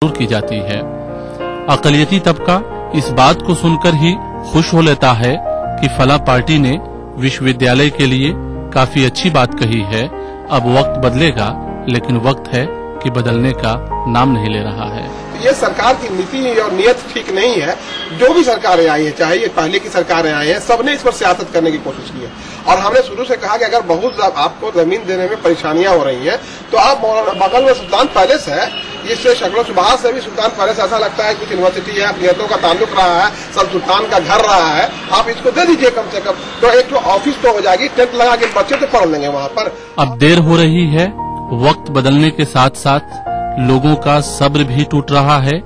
की जाती है। अक़लियती तबका इस बात को सुनकर ही खुश हो लेता है कि फला पार्टी ने विश्वविद्यालय के लिए काफी अच्छी बात कही है। अब वक्त बदलेगा, लेकिन वक्त है कि बदलने का नाम नहीं ले रहा है। ये सरकार की नीति और नियत ठीक नहीं है। जो भी सरकारें आई है, चाहे ये पहले की सरकारें आई हैं, सबने इस पर सियासत करने की कोशिश की है। और हमने शुरू से कहा कि अगर बहुत आपको जमीन देने में परेशानियां हो रही हैं, तो आप बगल में सुल्तान पैलेस है, इससे शक्लों सुबह से भी सुल्तान पैलेस ऐसा लगता है कुछ यूनिवर्सिटी है, अक़लियतों का ताल्लुक रहा है, सब सुल्तान का घर रहा है, आप इसको दे दीजिए कम से कम। तो एक तो ऑफिस तो हो जाएगी, टेंट लगा के बच्चे तो पढ़ लेंगे वहाँ पर। अब देर हो रही है। वक्त बदलने के साथ साथ लोगों का सब्र भी टूट रहा है।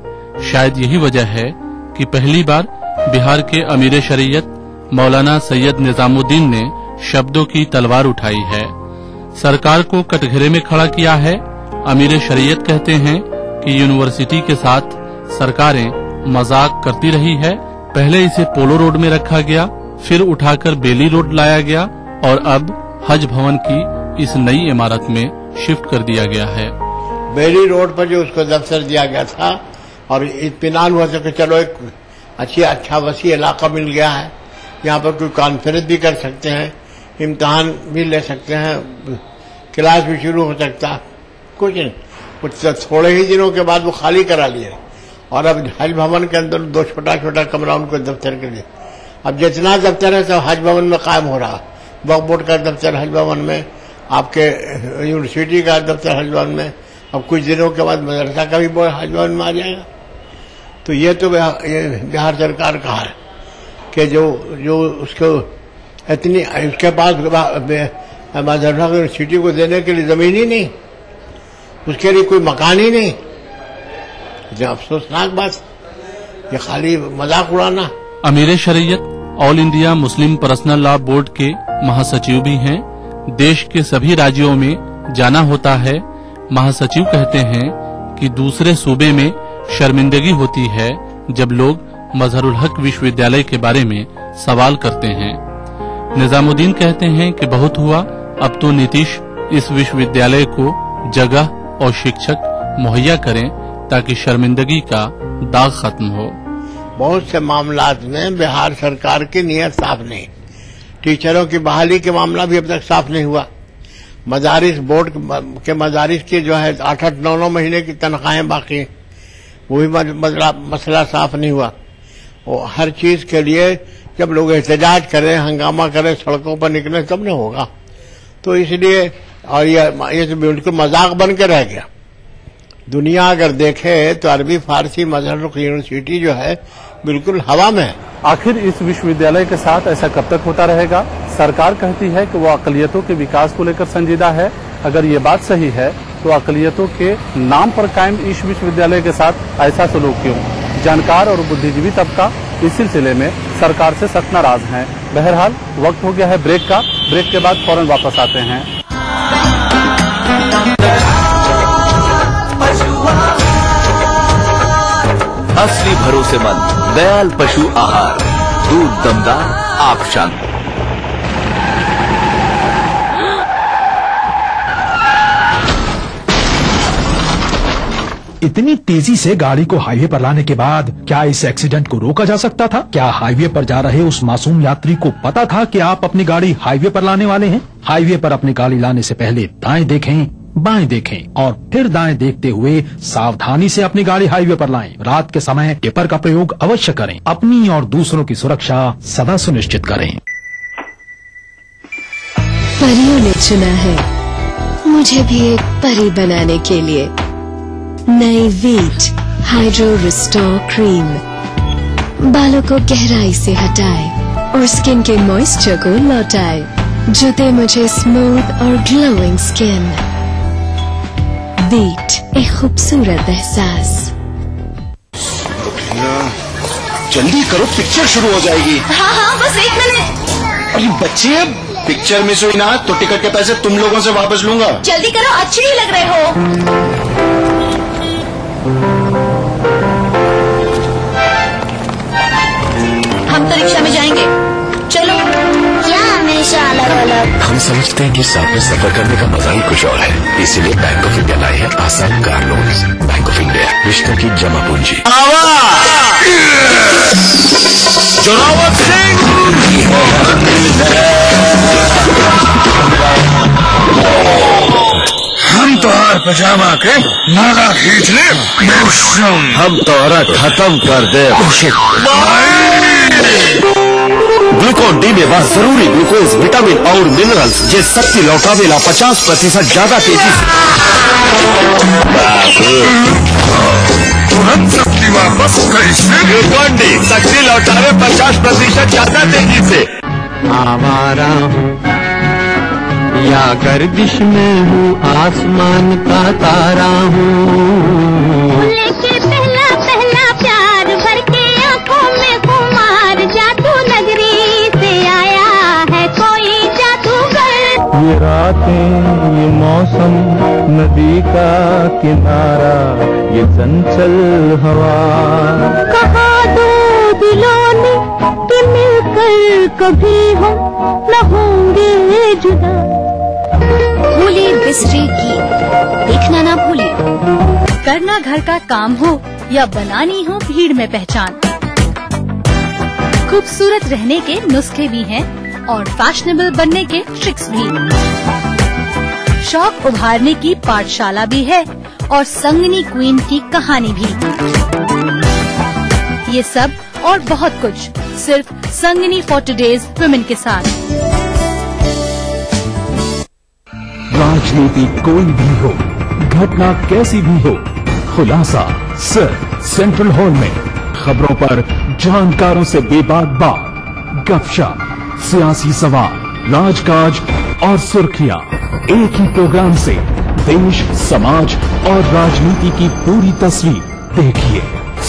शायद यही वजह है कि पहली बार बिहार के अमीर शरीयत मौलाना सैयद निजामुद्दीन ने शब्दों की तलवार उठाई है, सरकार को कटघरे में खड़ा किया है। अमीर शरीयत कहते हैं कि यूनिवर्सिटी के साथ सरकारें मजाक करती रही है। पहले इसे पोलो रोड में रखा गया, फिर उठाकर बेली रोड लाया गया और अब हज भवन की इस नई इमारत में शिफ्ट कर दिया गया है। बेली रोड पर जो उसको दफ्तर दिया गया था और इत्मीनान हुआ था कि चलो एक अच्छा वसी इलाका मिल गया है, यहाँ पर कोई कॉन्फ्रेंस भी कर सकते हैं, इम्तहान भी ले सकते हैं, क्लास भी शुरू हो सकता है। कुछ नहीं, कुछ थोड़े ही दिनों के बाद वो खाली करा लिए और अब हज भवन के अंदर 2 छोटा कमरा उनको दफ्तर के लिए। अब जितना दफ्तर है सब हज भवन में कायम हो रहा। वक्फ बोर्ड का दफ्तर हज भवन में, आपके यूनिवर्सिटी का दफ्तर हज भवन में, अब कुछ दिनों के बाद मदरसा का भी हज भवन में आ जाएगा। तो ये तो बिहार सरकार का है कि जो उसको इतनी उसके पास मदरसा यूनिवर्सिटी को देने के लिए जमीन ही नहीं, उसके लिए कोई मकान ही नहीं। जो अफसोसनाक बात, ये खाली मजाक उड़ाना। अमीर शरीयत all India Muslim personal law board के महासचिव भी हैं। देश के सभी राज्यों में जाना होता है। महासचिव कहते हैं कि दूसरे सूबे में शर्मिंदगी होती है जब लोग मजहरुल हक विश्वविद्यालय के बारे में सवाल करते हैं। निजामुद्दीन कहते हैं कि बहुत हुआ, अब तो नीतीश इस विश्वविद्यालय को जगह और शिक्षक मुहैया करें ताकि शर्मिंदगी का दाग खत्म हो। बहुत से मामलात में बिहार सरकार की नीयत साफ नहीं। टीचरों की बहाली के मामला भी अब तक साफ नहीं हुआ। मदारिस बोर्ड के मदारिस की जो है 8-8, 9-9 महीने की तनख्वाहें बाकी, वो भी मसला साफ नहीं हुआ। और हर चीज के लिए जब लोग एहतजाज करें, हंगामा करें, सड़कों पर निकले, तब न होगा। तो इसलिए और ये तो बिल्कुल मजाक बन के रह गया। दुनिया अगर देखे तो अरबी फारसी मजहर यूनिवर्सिटी जो है बिल्कुल हवा में है। आखिर इस विश्वविद्यालय के साथ ऐसा कब तक होता रहेगा? सरकार कहती है कि वो अक़लियतों के विकास को लेकर संजीदा है। अगर ये बात सही है तो अक़लियतों के नाम पर कायम इस विश्वविद्यालय के साथ ऐसा सलूक क्यों? जानकार और बुद्धिजीवी तबका इस सिलसिले में सरकार से सख्त नाराज हैं। बहरहाल वक्त हो गया है ब्रेक का। ब्रेक के बाद फौरन वापस आते हैं। असली भरोसेमंद दयाल पशु आहार, दूध दमदार, आप शांत। इतनी तेजी से गाड़ी को हाईवे पर लाने के बाद क्या इस एक्सीडेंट को रोका जा सकता था? क्या हाईवे पर जा रहे उस मासूम यात्री को पता था कि आप अपनी गाड़ी हाईवे पर लाने वाले हैं? हाईवे पर अपनी गाड़ी लाने से पहले दाएं देखें, बाएं देखें और फिर दाएं देखते हुए सावधानी से अपनी गाड़ी हाईवे पर लाएं। रात के समय टिपर का प्रयोग अवश्य करें। अपनी और दूसरों की सुरक्षा सदा सुनिश्चित करें। परियों ने चुना है मुझे भी एक परी बनाने के लिए। नई वीट हाइड्रो रिस्टोर क्रीम बालों को गहराई से हटाए और स्किन के मॉइस्चर को लौटाए, जो दे मुझे स्मूथ और ग्लोइंग स्किन। वीट, एक खूबसूरत एहसास। जल्दी करो, पिक्चर शुरू हो जाएगी। हाँ, बस 1 मिनट। अरे बच्चे, पिक्चर मिस हुई ना तो टिकट के पैसे तुम लोगों से वापस लूंगा। जल्दी करो, अच्छे ही लग रहे हो। हम तो रिक्शा में जाएंगे, चलो। क्या मेरे हमेशा अलग अलग। हम समझते हैं कि साथ में सफर करने का मजा ही कुछ और है, इसीलिए बैंक ऑफ इंडिया लाई है आसान car loans. Bank of India, रिश्तों की जमा पूंजी। जोरावर सिंह हम तोहार पजामा के नागा खींच ले, हम तोहरा खत्म कर दे। ग्लूकोन डी में बा जरूरी ग्लूकोज, विटामिन और मिनरल्स जे शक्ति लौटावेला 50% ज्यादा तेजी से। तुरंत शक्ति वापस कैसे? ग्लूकोन डी शक्ति लौटावे 50% ज्यादा तेजी से। आवारा हूँ या गर्दिश में हूँ, आसमान का तारा हूँ। लेके पहला पहला प्यार भर के आंखों में खुमार, जादू नगरी से आया है कोई जादूगर। ये रातें, ये मौसम, नदी का किनारा, ये चंचल हवा। कहा दो दिलों ने कि मिलकर कभी हम न होंगे जुदा। भूले बिसरे गीत देखना ना भूले। करना घर का काम हो या बनानी हो भीड़ में पहचान, खूबसूरत रहने के नुस्खे भी हैं और फैशनेबल बनने के ट्रिक्स भी। शौक उभारने की पाठशाला भी है और संगनी क्वीन की कहानी भी। ये सब और बहुत कुछ सिर्फ संगनी फॉर टुडेज वुमेन के साथ। राजनीति कोई भी हो, घटना कैसी भी हो, खुलासा सिर्फ सेंट्रल हॉल में। खबरों पर जानकारों से बेबाक बात, गपशप, सियासी सवाल, राजकाज और सुर्खियां एक ही प्रोग्राम से देश, समाज और राजनीति की पूरी तस्वीर देखिए।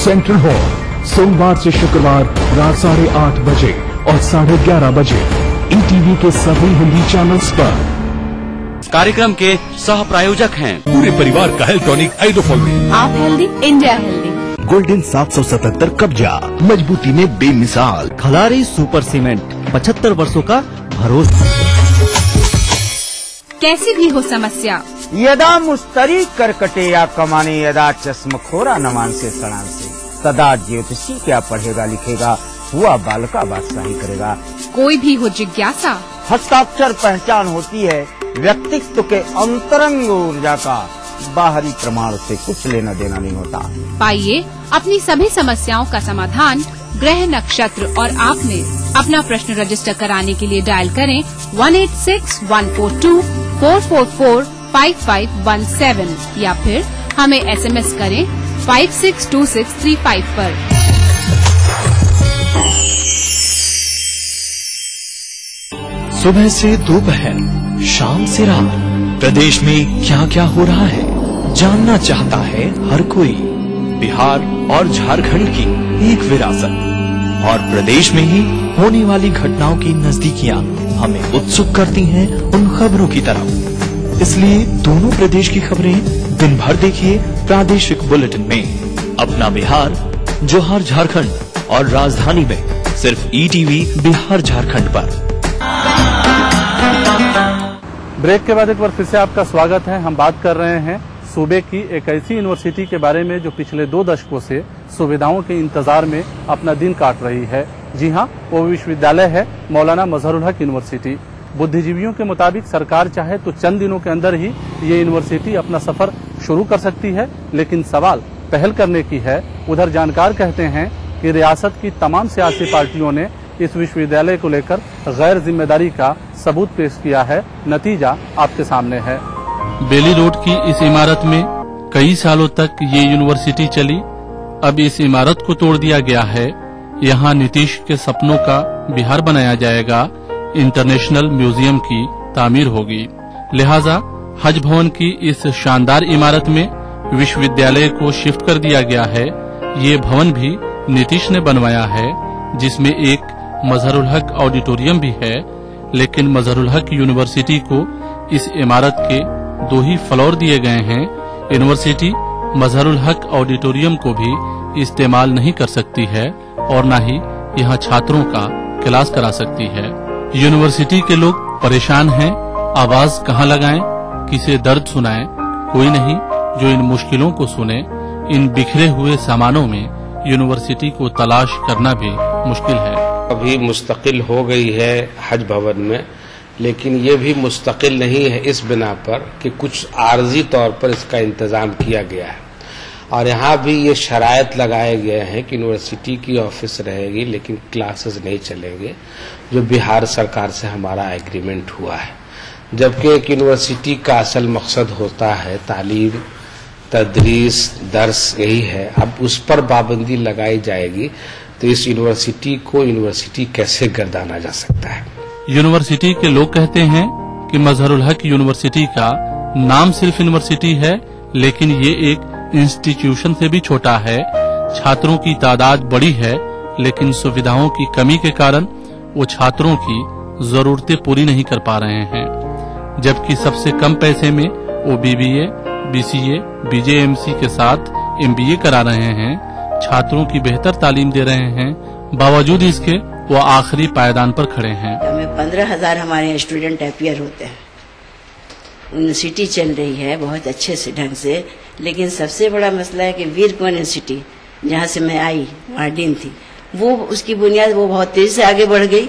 सेंट्रल हॉल सोमवार से शुक्रवार रात 8:30 बजे और 11:30 बजे ETV के सभी हिंदी चैनल्स पर। कार्यक्रम के सह प्रायोजक हैं पूरे परिवार का हेल्थ टॉनिक आइडोफॉल में। आप हेल्दी, इंडिया हेल्दी। गोल्डन 777 कब्जा, मजबूती में बेमिसाल। खलारी सुपर सीमेंट, 75 वर्षों का भरोसा। कैसी भी हो समस्या, यदा मुस्तरी करकटे या कमाने, यदा चश्मखोरा नमान से सड़ान से, तदा ज्योतिषी क्या पढ़ेगा लिखेगा, हुआ बालका बादशाही करेगा। कोई भी हो जिज्ञासा, हस्ताक्षर पहचान होती है व्यक्तित्व के अंतरंग ऊर्जा का, बाहरी प्रमाण से कुछ लेना देना नहीं होता। पाइए अपनी सभी समस्याओं का समाधान ग्रह नक्षत्र और आपने। अपना प्रश्न रजिस्टर कराने के लिए डायल करें 186142444517 या फिर हमें SMS करें 562635 पर। सुबह से दोपहर, शाम से रात, प्रदेश में क्या क्या हो रहा है जानना चाहता है हर कोई। बिहार और झारखंड की एक विरासत और प्रदेश में ही होने वाली घटनाओं की नजदीकियां हमें उत्सुक करती हैं उन खबरों की तरफ। इसलिए दोनों प्रदेश की खबरें दिन भर देखिए प्रादेशिक बुलेटिन में। अपना बिहार, जोहार झारखंड और राजधानी में सिर्फ ETV बिहार झारखंड पर। ब्रेक के बाद एक बार फिर से आपका स्वागत है। हम बात कर रहे हैं सूबे की एक ऐसी यूनिवर्सिटी के बारे में जो पिछले 2 दशकों से सुविधाओं के इंतजार में अपना दिन काट रही है। जी हाँ, वो विश्वविद्यालय है मौलाना मजहरुल हक यूनिवर्सिटी। बुद्धिजीवियों के मुताबिक सरकार चाहे तो चंद दिनों के अंदर ही ये यूनिवर्सिटी अपना सफर शुरू कर सकती है, लेकिन सवाल पहल करने की है। उधर जानकार कहते हैं कि रियासत की तमाम सियासी पार्टियों ने इस विश्वविद्यालय को लेकर गैर जिम्मेदारी का सबूत पेश किया है। नतीजा आपके सामने है। बेली रोड की इस इमारत में कई सालों तक ये यूनिवर्सिटी चली। अब इस इमारत को तोड़ दिया गया है। यहाँ नीतीश के सपनों का बिहार बनाया जाएगा। इंटरनेशनल म्यूजियम की तामीर होगी। लिहाजा हज भवन की इस शानदार इमारत में विश्वविद्यालय को शिफ्ट कर दिया गया है। ये भवन भी नीतीश ने बनवाया है, जिसमें एक मजहरुल हक ऑडिटोरियम भी है। लेकिन मजहरुल हक यूनिवर्सिटी को इस इमारत के 2 ही फ्लोर दिए गए हैं। यूनिवर्सिटी मजहरुल हक ऑडिटोरियम को भी इस्तेमाल नहीं कर सकती है और न ही यहाँ छात्रों का क्लास करा सकती है। यूनिवर्सिटी के लोग परेशान हैं, आवाज कहां लगाएं, किसे दर्द सुनाएं, कोई नहीं जो इन मुश्किलों को सुने। इन बिखरे हुए सामानों में यूनिवर्सिटी को तलाश करना भी मुश्किल है। अभी मुस्तकिल हो गई है हज भवन में, लेकिन ये भी मुस्तकिल नहीं है इस बिना पर कि कुछ आर्जी तौर पर इसका इंतजाम किया गया है और यहाँ भी ये शराइत लगाए गए हैं कि यूनिवर्सिटी की ऑफिस रहेगी लेकिन क्लासेस नहीं चलेंगे, जो बिहार सरकार से हमारा एग्रीमेंट हुआ है। जबकि एक यूनिवर्सिटी का असल मकसद होता है तालीम, तदरीस, दर्स, यही है। अब उस पर पाबंदी लगाई जाएगी तो इस यूनिवर्सिटी को यूनिवर्सिटी कैसे गर्दाना जा सकता है। यूनिवर्सिटी के लोग कहते हैं कि मजहरुल हक यूनिवर्सिटी का नाम सिर्फ यूनिवर्सिटी है, लेकिन ये एक इंस्टीट्यूशन से भी छोटा है। छात्रों की तादाद बड़ी है, लेकिन सुविधाओं की कमी के कारण वो छात्रों की जरूरतें पूरी नहीं कर पा रहे हैं। जबकि सबसे कम पैसे में वो BBA, BCA, BJMC के साथ MBA करा रहे हैं, छात्रों की बेहतर तालीम दे रहे हैं, बावजूद इसके वो आखिरी पायदान पर खड़े हैं। हमें 15,000 हमारे स्टूडेंट अपियर होते हैं। यूनिवर्सिटी चल रही है बहुत अच्छे से ढंग से, लेकिन सबसे बड़ा मसला है कि वीर कुंवर यूनिवर्सिटी जहाँ से मैं आई, वहाँ डीन थी, वो उसकी बुनियाद वो बहुत तेजी से आगे बढ़ गई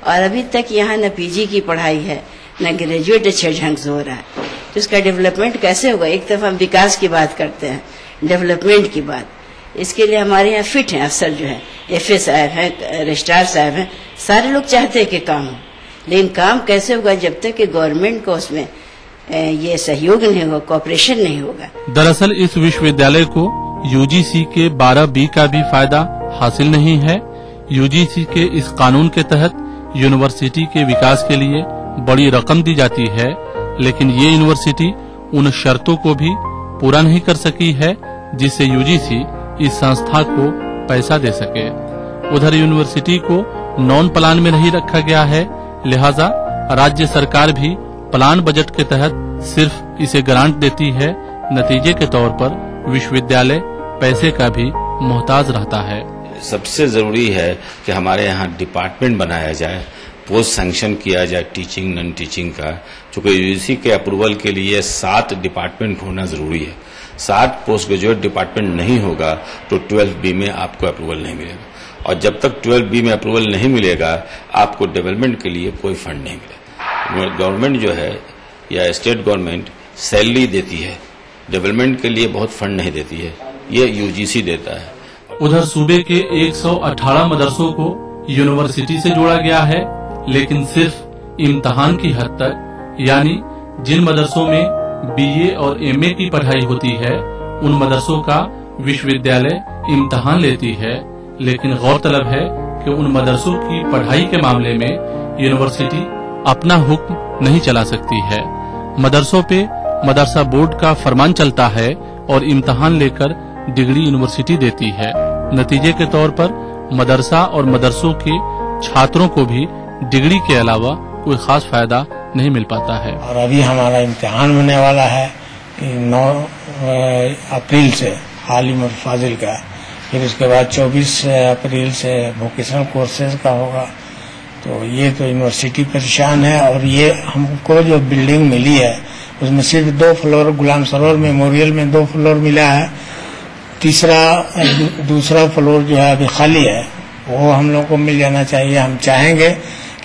और अभी तक यहाँ न PG की पढ़ाई है न ग्रेजुएट अच्छे ढंग से हो रहा है। तो उसका डेवलपमेंट कैसे होगा? एक तरफ हम विकास की बात करते हैं, डेवलपमेंट की बात, इसके लिए हमारे यहाँ फिट हैं अफसर जो है, FA साहब हैं, रजिस्ट्रार साहब हैं, सारे लोग चाहते हैं कि काम हो, लेकिन काम कैसे होगा जब तक कि गवर्नमेंट को उसमें ये सहयोग नहीं होगा, कॉपरेशन नहीं होगा। दरअसल इस विश्वविद्यालय को UGC के 12B का भी फायदा हासिल नहीं है। UGC के इस कानून के तहत यूनिवर्सिटी के विकास के लिए बड़ी रकम दी जाती है, लेकिन ये यूनिवर्सिटी उन शर्तों को भी पूरा नहीं कर सकी है जिससे UGC इस संस्था को पैसा दे सके। उधर यूनिवर्सिटी को नॉन प्लान में नहीं रखा गया है, लिहाजा राज्य सरकार भी प्लान बजट के तहत सिर्फ इसे ग्रांट देती है। नतीजे के तौर पर विश्वविद्यालय पैसे का भी मोहताज रहता है। सबसे जरूरी है कि हमारे यहाँ डिपार्टमेंट बनाया जाए, पोस्ट सैंक्शन किया जाए टीचिंग नॉन टीचिंग का, चूंकि UGC के अप्रूवल के लिए 7 डिपार्टमेंट होना जरूरी है। 7 पोस्ट ग्रेजुएट डिपार्टमेंट नहीं होगा तो 12B में आपको अप्रूवल नहीं मिलेगा, और जब तक 12B में अप्रूवल नहीं मिलेगा आपको डेवलपमेंट के लिए कोई फंड नहीं मिलेगा। गवर्नमेंट जो है या स्टेट गवर्नमेंट सैलरी देती है, डेवलपमेंट के लिए बहुत फंड नहीं देती है, ये UGC देता है। उधर सूबे के 118 मदरसों को यूनिवर्सिटी से जोड़ा गया है, लेकिन सिर्फ इम्तहान की हद तक, यानी जिन मदरसों में BA और MA की पढ़ाई होती है उन मदरसों का विश्वविद्यालय इम्तहान लेती है। लेकिन गौरतलब है कि उन मदरसों की पढ़ाई के मामले में यूनिवर्सिटी अपना हुक्म नहीं चला सकती है। मदरसों पे मदरसा बोर्ड का फरमान चलता है और इम्तहान लेकर डिग्री यूनिवर्सिटी देती है। नतीजे के तौर पर मदरसा और मदरसों के छात्रों को भी डिग्री के अलावा कोई खास फायदा नहीं मिल पाता है। और अभी हमारा इम्तिहान होने वाला है 9 अप्रैल से आलिम और फाजिल का, फिर उसके बाद 24 अप्रैल से वोकेशनल कोर्सेज का होगा। तो ये तो यूनिवर्सिटी परेशान है, और ये हमको जो बिल्डिंग मिली है उसमें सिर्फ 2 फ्लोर, गुलाम सरोवर मेमोरियल में 2 फ्लोर मिला है, दूसरा फ्लोर जो है अभी खाली है, वो हम लोग को मिल जाना चाहिए। हम चाहेंगे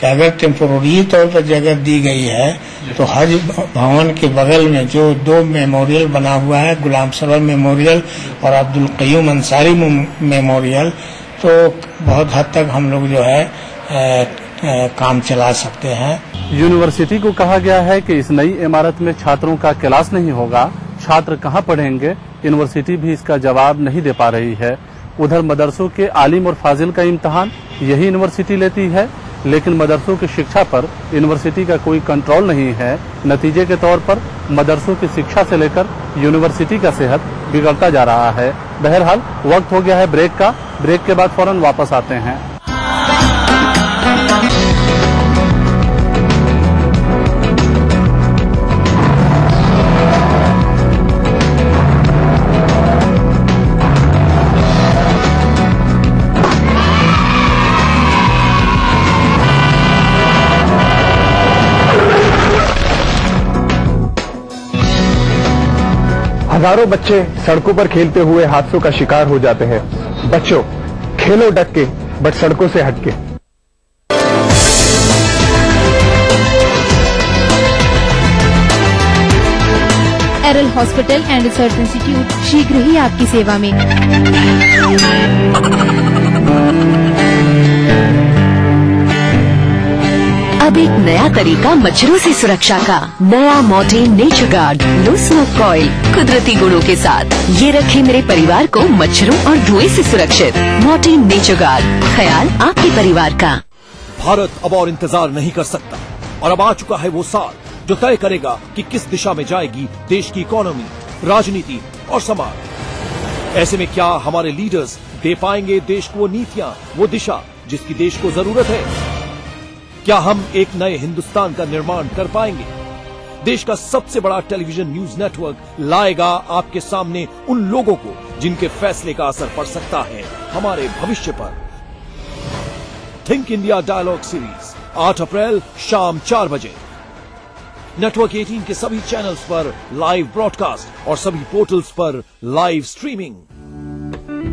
कि अगर टेम्पोररी तौर पर जगह दी गई है तो हज भवन के बगल में जो 2 मेमोरियल बना हुआ है, गुलाम सरोवर मेमोरियल और अब्दुल कयूम अंसारी मेमोरियल, तो बहुत हद तक हम लोग जो है काम चला सकते हैं। यूनिवर्सिटी को कहा गया है कि इस नई इमारत में छात्रों का क्लास नहीं होगा, छात्र कहाँ पढ़ेंगे, यूनिवर्सिटी भी इसका जवाब नहीं दे पा रही है। उधर मदरसों के आलिम और फाजिल का इम्तहान यही यूनिवर्सिटी लेती है, लेकिन मदरसों की शिक्षा पर यूनिवर्सिटी का कोई कंट्रोल नहीं है। नतीजे के तौर पर मदरसों की शिक्षा से लेकर यूनिवर्सिटी का सेहत बिगड़ता जा रहा है। बहरहाल वक्त हो गया है ब्रेक का, ब्रेक के बाद फौरन वापस आते हैं। हजारों बच्चे सड़कों पर खेलते हुए हादसों का शिकार हो जाते हैं। बच्चों, खेलो डट के, बट सड़कों से हटके। एरल हॉस्पिटल एंड रिसर्च इंस्टीट्यूट शीघ्र ही आपकी सेवा में। अब एक नया तरीका मच्छरों से सुरक्षा का। नया Mortein nature guard low smoke coil कुदरती गुणों के साथ। ये रखे मेरे परिवार को मच्छरों और धुएं से सुरक्षित। मॉर्टीन नेचर गार्ड, ख्याल आपके परिवार का। भारत अब और इंतजार नहीं कर सकता और अब आ चुका है वो साल जो तय करेगा कि किस दिशा में जाएगी देश की इकोनॉमी, राजनीति और समाज। ऐसे में क्या हमारे लीडर्स दे पाएंगे देश को वो नीतियां, वो दिशा जिसकी देश को जरूरत है? क्या हम एक नए हिंदुस्तान का निर्माण कर पाएंगे? देश का सबसे बड़ा टेलीविजन न्यूज नेटवर्क लाएगा आपके सामने उन लोगों को जिनके फैसले का असर पड़ सकता है हमारे भविष्य पर। थिंक इंडिया डायलॉग सीरीज 8 अप्रैल शाम 4 बजे नेटवर्क 18 के सभी चैनल्स पर लाइव ब्रॉडकास्ट और सभी पोर्टल्स पर लाइव स्ट्रीमिंग।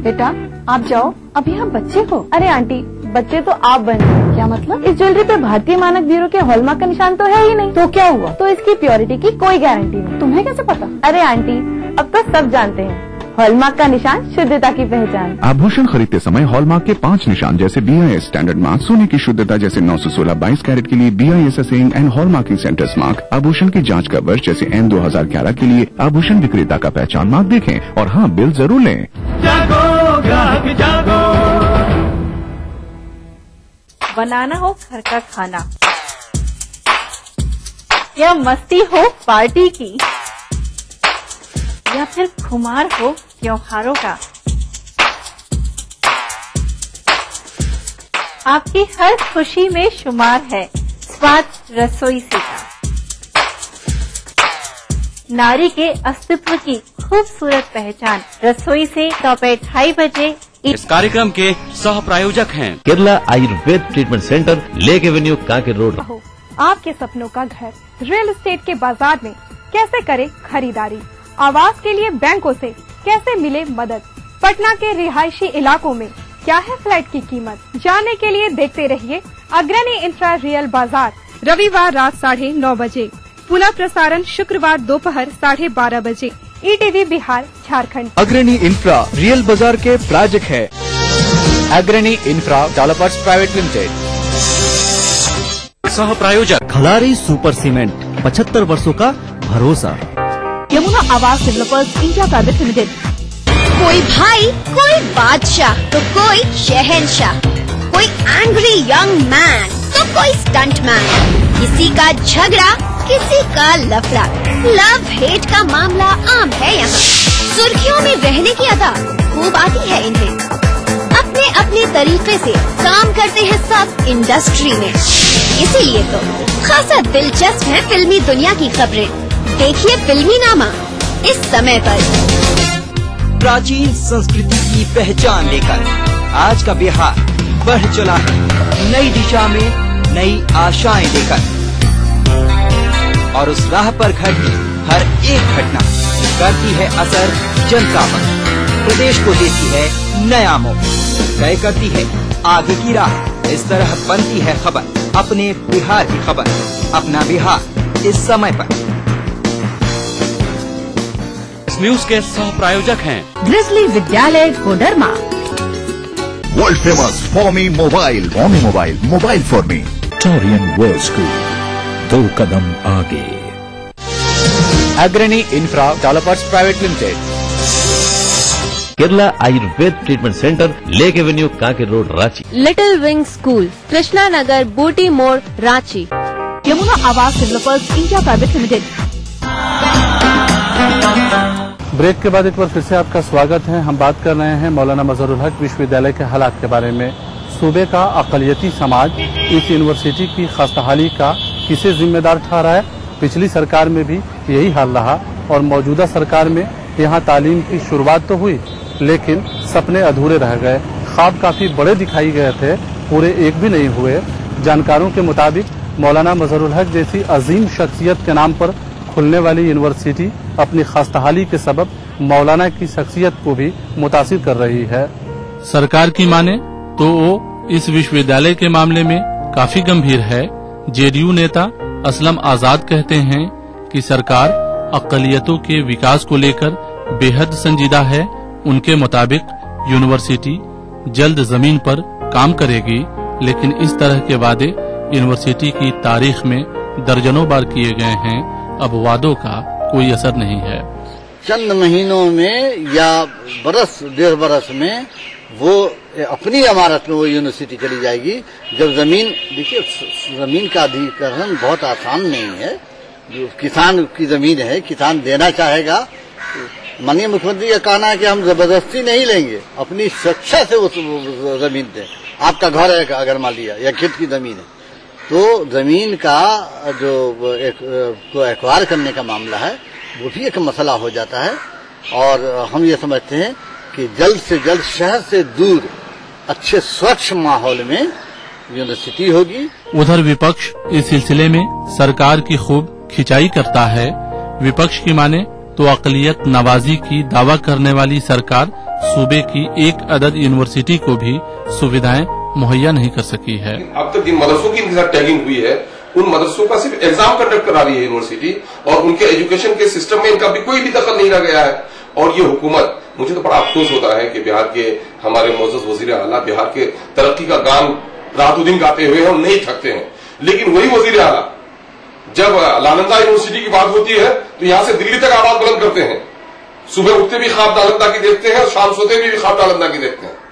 बेटा आप जाओ, अभी हम बच्चे हो। अरे आंटी, बच्चे तो आप बने। क्या मतलब? इस ज्वेलरी पे भारतीय मानक ब्यूरो के हॉलमार्क का निशान तो है ही नहीं। तो क्या हुआ? तो इसकी प्योरिटी की कोई गारंटी नहीं। तुम्हें कैसे पता? अरे आंटी, अब तो सब जानते हैं, हॉलमार्क का निशान शुद्धता की पहचान। आभूषण खरीदते समय हॉलमार्क के 5 निशान जैसे BIS स्टैंडर्ड मार्क, सोने की शुद्धता जैसे 916 22 कैरेट के लिए BIS assaying and hallmarking centres mark, आभूषण की जांच का वर्ष जैसे N 2011 के लिए आभूषण विक्रेता का पहचान मार्क देखें और हाँ, बिल जरूर लें। जागो ग्राहक जागो। बनाना हो घर का खाना या मस्ती हो पार्टी की या फिर खुमार हो त्योहारों का, आपकी हर खुशी में शुमार है स्वाद रसोई से का। नारी के अस्तित्व की खूबसूरत पहचान रसोई से दोपहर 2:30 बजे। इस कार्यक्रम के सह प्रायोजक हैं Kerala Ayurveda treatment centre, lake avenue, Kanke road. आपके सपनों का घर रियल एस्टेट के बाजार में कैसे करें खरीदारी, आवास के लिए बैंकों से कैसे मिले मदद, पटना के रिहायशी इलाकों में क्या है फ्लैट की कीमत, जानने के लिए देखते रहिए अग्रणी इंफ्रा रियल बाजार। रविवार रात 9:30 बजे, पुनः प्रसारण शुक्रवार दोपहर 12:30 बजे। ETV बिहार झारखंड। अग्रणी इंफ्रा रियल बाजार के प्रायोजक है अग्रणी इंफ्रा डेवलपर्स प्राइवेट लिमिटेड। सह प्रायोजक खलारी सुपर सीमेंट, 75 वर्षों का भरोसा। Yamuna Awas developers India private limited. कोई भाई, कोई बादशाह तो कोई शहंशाह, कोई एंग्री यंग मैन तो कोई स्टंट मैन, किसी का झगड़ा किसी का लफड़ा, लव हेट का मामला आम है यहाँ। सुर्खियों में रहने की अदा खूब आती है इन्हें, अपने अपने तरीके से काम करते हैं सब इंडस्ट्री में, इसीलिए तो खासा दिलचस्प है फिल्मी दुनिया की खबरें। देखिए फिल्मी नामा इस समय पर। प्राचीन संस्कृति की पहचान लेकर आज का बिहार बढ़ चला है नई दिशा में, नई आशाएं लेकर, और उस राह पर घटती हर एक घटना करती है असर जनता पर, प्रदेश को देती है नया मोड़, तय करती है आगे की राह। इस तरह बनती है खबर, अपने बिहार की खबर, अपना बिहार इस समय पर। इस न्यूज के सह प्रायोजक हैं ग्रिजली विद्यालय Koderma. World famous for me mobile, mobile for me. Taurian world school, 2 कदम आगे। Agrani infra developers private limited. Kerala Ayurveda treatment centre, lake avenue, Kanke road, Ranchi. Little wing school, Krishna Nagar, Booti More, Ranchi. Yamuna Awas developers India private limited. Break के बाद एक बार फिर से आपका स्वागत है। हम बात कर रहे हैं मौलाना मजहरुल हक विश्वविद्यालय के हालात के बारे में। सूबे का अक़लियती समाज इस यूनिवर्सिटी की खस्ताहाली का किसे जिम्मेदार ठहरा है? पिछली सरकार में भी यही हाल रहा और मौजूदा सरकार में यहाँ तालीम की शुरुआत तो हुई लेकिन सपने अधूरे रह गए। ख्वाब काफी बड़े दिखाई गए थे, पूरे एक भी नहीं हुए। जानकारों के मुताबिक मौलाना मजहरुल हक जैसी अजीम शख्सियत के नाम पर खुलने वाली यूनिवर्सिटी अपनी खस्ताहाली के सबब मौलाना की शख्सियत को भी मुतासिर कर रही है। सरकार की माने तो वो इस विश्वविद्यालय के मामले में काफी गंभीर है। जेडीयू नेता असलम आजाद कहते हैं कि सरकार अक़लियतों के विकास को लेकर बेहद संजीदा है। उनके मुताबिक यूनिवर्सिटी जल्द जमीन पर काम करेगी, लेकिन इस तरह के वादे यूनिवर्सिटी की तारीख में दर्जनों बार किए गए हैं। अब वादों का कोई असर नहीं है। चंद महीनों में या बरस डेढ़ बरस में वो अपनी इमारत में वो यूनिवर्सिटी चली जाएगी। जब जमीन, देखिए जमीन का अधिग्रहण बहुत आसान नहीं है। जो किसान की जमीन है, किसान देना चाहेगा। माननीय मुख्यमंत्री का कहना है कि हम जबरदस्ती नहीं लेंगे, अपनी स्वेच्छा से वो जमीन दें। आपका घर है अगर मान लिया, या खेत की जमीन है, तो जमीन का जो को एक्वायर करने का मामला है वो भी एक मसला हो जाता है। और हम ये समझते हैं कि जल्द से जल्द शहर से दूर अच्छे स्वच्छ माहौल में यूनिवर्सिटी होगी। उधर विपक्ष इस सिलसिले में सरकार की खूब खिंचाई करता है। विपक्ष की माने तो अक़लियत नवाजी की दावा करने वाली सरकार सूबे की एक अदद यूनिवर्सिटी को भी सुविधाएं मुहैया नहीं कर सकी है। अब तक जिन मदरसों की इनके साथ टैगिंग हुई है, उन मदरसों का सिर्फ एग्जाम कंडक्ट करा रही है यूनिवर्सिटी, और उनके एजुकेशन के सिस्टम में इनका भी कोई भी दखल नहीं रह गया है। और ये हुकूमत, मुझे तो बड़ा अफसोस होता है कि बिहार के हमारे मोअज़्ज़ज़ वज़ीर आला बिहार के तरक्की का गान रातों दिन गाते हुए हम नहीं थकते हैं, लेकिन वही वज़ीर आला जब नालंदा यूनिवर्सिटी की बात होती है तो यहाँ से दिल्ली तक आवाज बुलंद करते हैं। सुबह उठते भी ख्वाब नालंदा की देखते हैं और शाम सोते भी ख्वाब नालंदा की देखते हैं।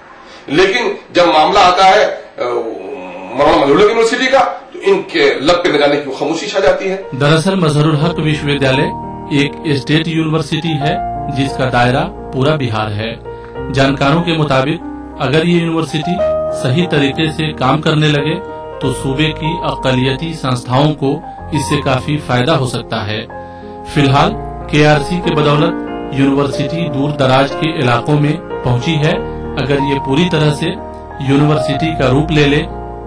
लेकिन जब मामला आता है मौलाना मजहरुल हक यूनिवर्सिटी का, तो इनके लब पे न जाने की खामोशी छा जाती है। दरअसल मजहरुल हक विश्वविद्यालय एक स्टेट यूनिवर्सिटी है जिसका दायरा पूरा बिहार है। जानकारों के मुताबिक अगर ये यूनिवर्सिटी सही तरीके से काम करने लगे तो सूबे की अक़लियती संस्थाओं को इससे काफी फायदा हो सकता है। फिलहाल केआरसी के बदौलत यूनिवर्सिटी दूर दराज के इलाकों में पहुंची है। अगर ये पूरी तरह से यूनिवर्सिटी का रूप ले ले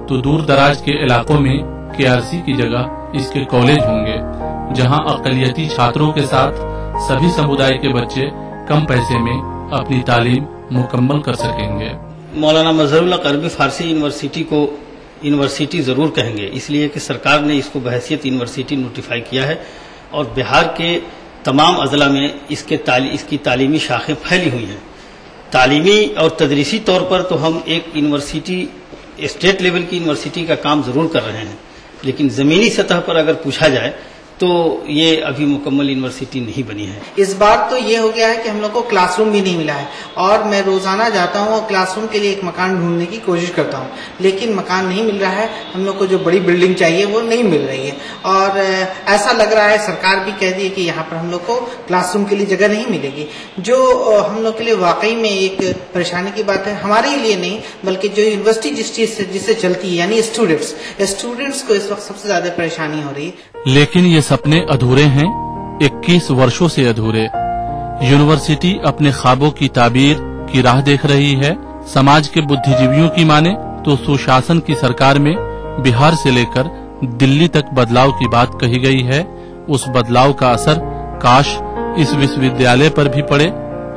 तो दूर दराज के इलाकों में केआरसी की जगह इसके कॉलेज होंगे, जहां अक़लियती छात्रों के साथ सभी समुदाय के बच्चे कम पैसे में अपनी तालीम मुकम्मल कर सकेंगे। मौलाना मजहरुल हक अरबी फारसी यूनिवर्सिटी को यूनिवर्सिटी जरूर कहेंगे, इसलिए कि सरकार ने इसको बहैसियत यूनिवर्सिटी नोटिफाई किया है और बिहार के तमाम अजला में इसकी तालीमी शाखें फैली हुई हैं। तालीमी और तदरीसी तौर पर तो हम एक यूनिवर्सिटी, स्टेट लेवल की यूनिवर्सिटी का काम जरूर कर रहे हैं, लेकिन जमीनी सतह पर अगर पूछा जाए तो ये अभी मुकम्मल यूनिवर्सिटी नहीं बनी है। इस बार तो ये हो गया है कि हम लोग को क्लासरूम भी नहीं मिला है, और मैं रोजाना जाता हूँ और क्लासरूम के लिए एक मकान ढूंढने की कोशिश करता हूँ, लेकिन मकान नहीं मिल रहा है। हम लोग को जो बड़ी बिल्डिंग चाहिए वो नहीं मिल रही है, और ऐसा लग रहा है सरकार भी कह दी है कि यहाँ पर हम लोग को क्लासरूम के लिए जगह नहीं मिलेगी, जो हम लोग के लिए वाकई में एक परेशानी की बात है। हमारे लिए नहीं बल्कि जो यूनिवर्सिटी जिससे चलती है, यानी स्टूडेंट्स को इस वक्त सबसे ज्यादा परेशानी हो रही है। लेकिन ये सपने अधूरे हैं, 21 वर्षों से अधूरे। यूनिवर्सिटी अपने ख्वाबों की ताबीर की राह देख रही है। समाज के बुद्धिजीवियों की माने तो सुशासन की सरकार में बिहार से लेकर दिल्ली तक बदलाव की बात कही गई है। उस बदलाव का असर काश इस विश्वविद्यालय पर भी पड़े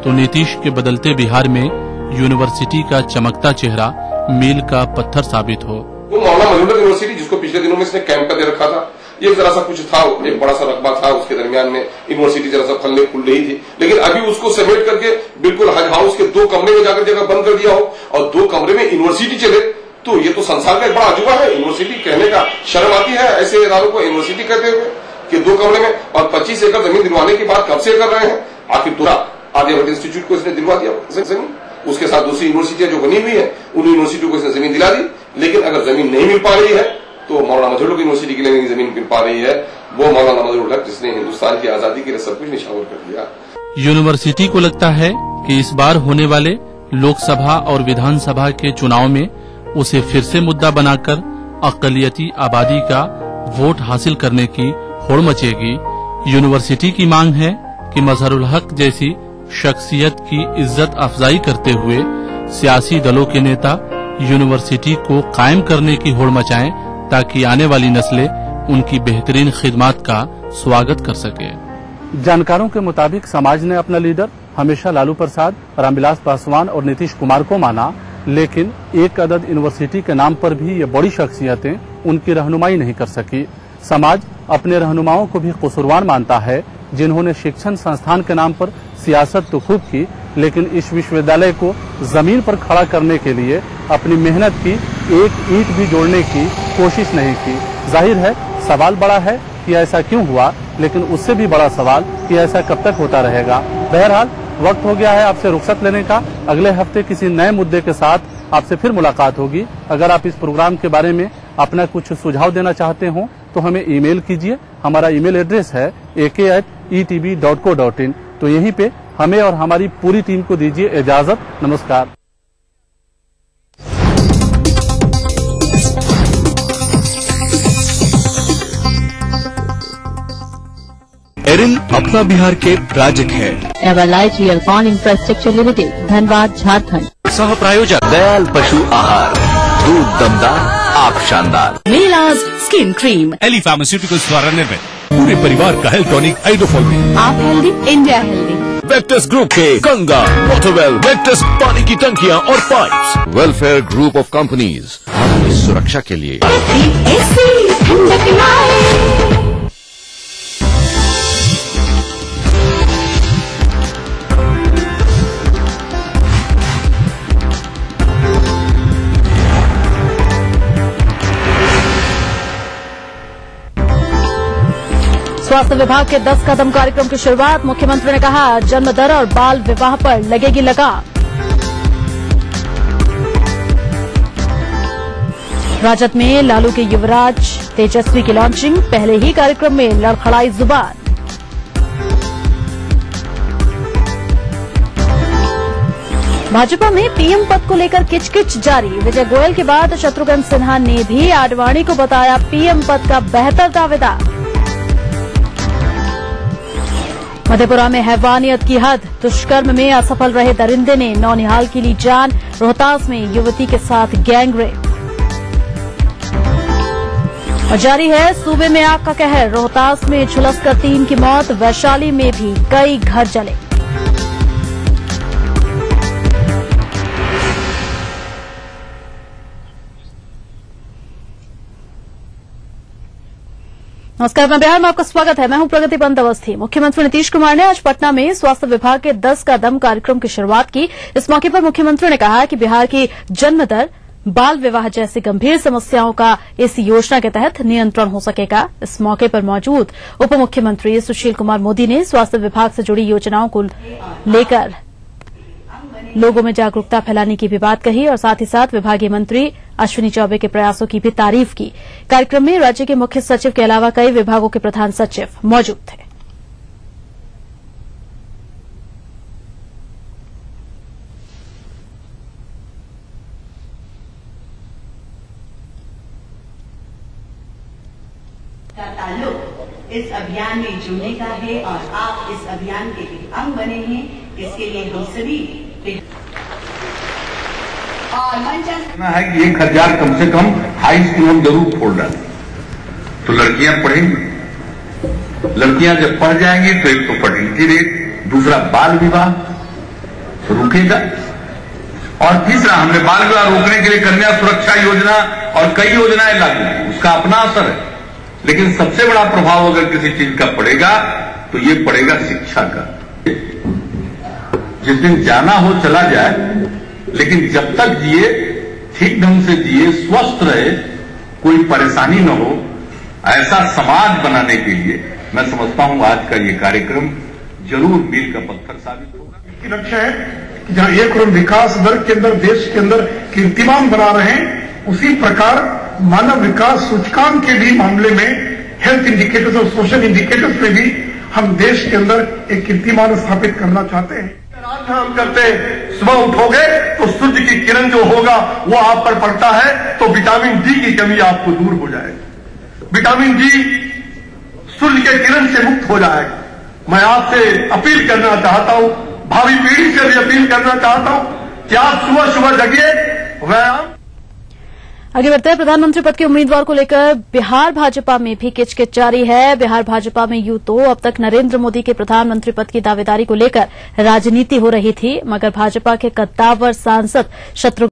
तो नीतीश के बदलते बिहार में यूनिवर्सिटी का चमकता चेहरा मील का पत्थर साबित हो। वो मौलाना मजहरुल हक यूनिवर्सिटी जिसको पिछले दिनों में इसने कैंप दे रखा था, ये जरा सा कुछ था, एक बड़ा सा रकबा था, उसके दरमियान में यूनिवर्सिटी जरा सा फलने फूल रही थी, लेकिन अभी उसको समेट करके बिल्कुल हज हाउस के 2 कमरे में जाकर जगह बंद कर दिया हो और 2 कमरे में यूनिवर्सिटी चले, तो ये तो संसार का एक बड़ा अजूबा है। यूनिवर्सिटी कहने का शर्म आती है ऐसे इदारों को यूनिवर्सिटी कहते हुए कि 2 कमरे में, और 25 एकड़ जमीन दिलवाने की बात कब से कर रहे हैं। आखिर पूरा आर्यभट्ट इंस्टीट्यूट को इसने दिलवा दिया जमीन, उसके साथ दूसरी यूनिवर्सिटियां जो बनी हुई है उन यूनिवर्सिटियों को इसने जमीन दिला दी। लेकिन अगर जमीन नहीं मिल पा रही है तो मौलाना मजहरुल हक यूनिवर्सिटी के लिए जमीन मिल पा रही है, वो मौलाना मजहरुल हक जिसने हिंदुस्तान की आजादी के लिए सब कुछ निछावर कर दिया। यूनिवर्सिटी को लगता है कि इस बार होने वाले लोकसभा और विधानसभा के चुनाव में उसे फिर से मुद्दा बनाकर अक़लियती आबादी का वोट हासिल करने की होड़ मचेगी। यूनिवर्सिटी की मांग है कि मजहरुल हक जैसी शख्सियत की इज्जत अफजाई करते हुए सियासी दलों के नेता यूनिवर्सिटी को कायम करने की होड़ मचाएं ताकि आने वाली नस्लें उनकी बेहतरीन खिदमात का स्वागत कर सके। जानकारों के मुताबिक समाज ने अपना लीडर हमेशा लालू प्रसाद, रामविलास पासवान और नीतीश कुमार को माना, लेकिन एक अदद यूनिवर्सिटी के नाम पर भी ये बड़ी शख्सियतें उनकी रहनुमाई नहीं कर सकी। समाज अपने रहनुमाओं को भी कसूरवार मानता है, जिन्होंने शिक्षण संस्थान के नाम पर सियासत तो खूब की, लेकिन इस विश्वविद्यालय को जमीन पर खड़ा करने के लिए अपनी मेहनत की एक ईंट भी जोड़ने की कोशिश नहीं की। जाहिर है सवाल बड़ा है कि ऐसा क्यों हुआ, लेकिन उससे भी बड़ा सवाल कि ऐसा कब तक होता रहेगा। बहरहाल वक्त हो गया है आपसे रुखसत लेने का। अगले हफ्ते किसी नए मुद्दे के साथ आपसे फिर मुलाकात होगी। अगर आप इस प्रोग्राम के बारे में अपना कुछ सुझाव देना चाहते हो तो हमें ईमेल कीजिए। हमारा ईमेल एड्रेस है ak@etv.co.in। तो यहीं पे हमें और हमारी पूरी टीम को दीजिए इजाजत। नमस्कार। एरिल अपना बिहार के प्रायोजक है। Everlight realcon infrastructure limited, Dhanbad, Jharkhand. सह प्रायोजक दयाल पशु आहार, दूध दमदार, आप शानदार। मिलाज स्किन क्रीम, एली फार्मास्यूटिकल्स द्वारा निर्मित पूरे परिवार का हेल्थ टॉनिक आइडोफॉल में। आप healthy, India healthy. Victus group के गंगा, वाटरवेल, वेक्टस पानी की टंकियां और pipes. Welfare group of companies, आपकी सुरक्षा के लिए। स्वास्थ्य विभाग के 10 कदम कार्यक्रम की शुरुआत। मुख्यमंत्री ने कहा जन्म दर और बाल विवाह पर लगेगी लगाम। राजद में लालू के युवराज तेजस्वी की लॉन्चिंग, पहले ही कार्यक्रम में लड़खड़ाई जुबान। भाजपा में पीएम पद को लेकर किचकिच जारी। विजय गोयल के बाद शत्रुघ्न सिन्हा ने भी आडवाणी को बताया पीएम पद का बेहतर दावेदार। मधेपुरा में हैवानियत की हद, दुष्कर्म में असफल रहे दरिंदे ने नौनिहाल की ली जान। रोहतास में युवती के साथ गैंगरेप। और जारी है सूबे में आग का कहर, रोहतास में झुलसकर 3 की मौत, वैशाली में भी कई घर जले। नमस्कार, मैं बिहार में आपका स्वागत है। मैं हूं प्रगति बंदोबस्ती। मुख्यमंत्री नीतीश कुमार ने आज पटना में स्वास्थ्य विभाग के 10 कदम कार्यक्रम की शुरुआत की। इस मौके पर मुख्यमंत्री ने कहा कि बिहार की जन्म दर, बाल विवाह जैसी गंभीर समस्याओं का इस योजना के तहत नियंत्रण हो सकेगा। इस मौके पर मौजूद उप मुख्यमंत्री सुशील कुमार मोदी ने स्वास्थ्य विभाग से जुड़ी योजनाओं को लेकर लोगों में जागरूकता फैलाने की भी बात कही और साथ ही साथ विभागीय मंत्री अश्विनी चौबे के प्रयासों की भी तारीफ की। कार्यक्रम में राज्य के मुख्य सचिव के अलावा कई विभागों के प्रधान सचिव मौजूद थे। ताल्लुक इस अभियान में जुड़ने का है और आप इस अभियान के अंग बने हैं। इसके लिए हम सभी है कि 1000 कम से कम हाई स्कूल हम जरूर खोल डालें, तो लड़कियां पढ़ेंगी। लड़कियां जब पढ़ जाएंगी तो एक तो फर्टिलिटी रेट, दूसरा बाल विवाह रुकेगा, और तीसरा हमने बाल विवाह रोकने के लिए कन्या सुरक्षा योजना और कई योजनाएं लागू की, उसका अपना असर है। लेकिन सबसे बड़ा प्रभाव अगर किसी चीज का पड़ेगा तो ये पड़ेगा शिक्षा का। जिस दिन जाना हो चला जाए, लेकिन जब तक जिए ठीक ढंग से जिए, स्वस्थ रहे, कोई परेशानी न हो, ऐसा समाज बनाने के लिए मैं समझता हूं आज का ये कार्यक्रम जरूर मील का पत्थर साबित होगा। की लक्ष्य है कि जहां 1 करोड़ विकास दर के अंदर देश के अंदर कीर्तिमान बना रहे हैं, उसी प्रकार मानव विकास सूचकांक के भी मामले में हेल्थ इंडिकेटर्स और सोशल इंडिकेटर्स में भी हम देश के अंदर एक कीर्तिमान स्थापित करना चाहते हैं। हम करते सुबह उठोगे तो सूर्य की किरण जो होगा वो आप पर पड़ता है, तो विटामिन डी की कमी आपको दूर हो जाएगी। विटामिन डी सूर्य के किरण से मुक्त हो जाएगा। मैं आपसे अपील करना चाहता हूं, भावी पीढ़ी से भी अपील करना चाहता हूं कि आप सुबह सुबह जगिए, व्यायाम। आगे बढ़ते हैं। प्रधानमंत्री पद के उम्मीदवार को लेकर बिहार भाजपा में भी किचकिच जारी है। बिहार भाजपा में यूं तो अब तक नरेंद्र मोदी के प्रधानमंत्री पद की दावेदारी को लेकर राजनीति हो रही थी, मगर भाजपा के कद्दावर सांसद शत्रुघ्न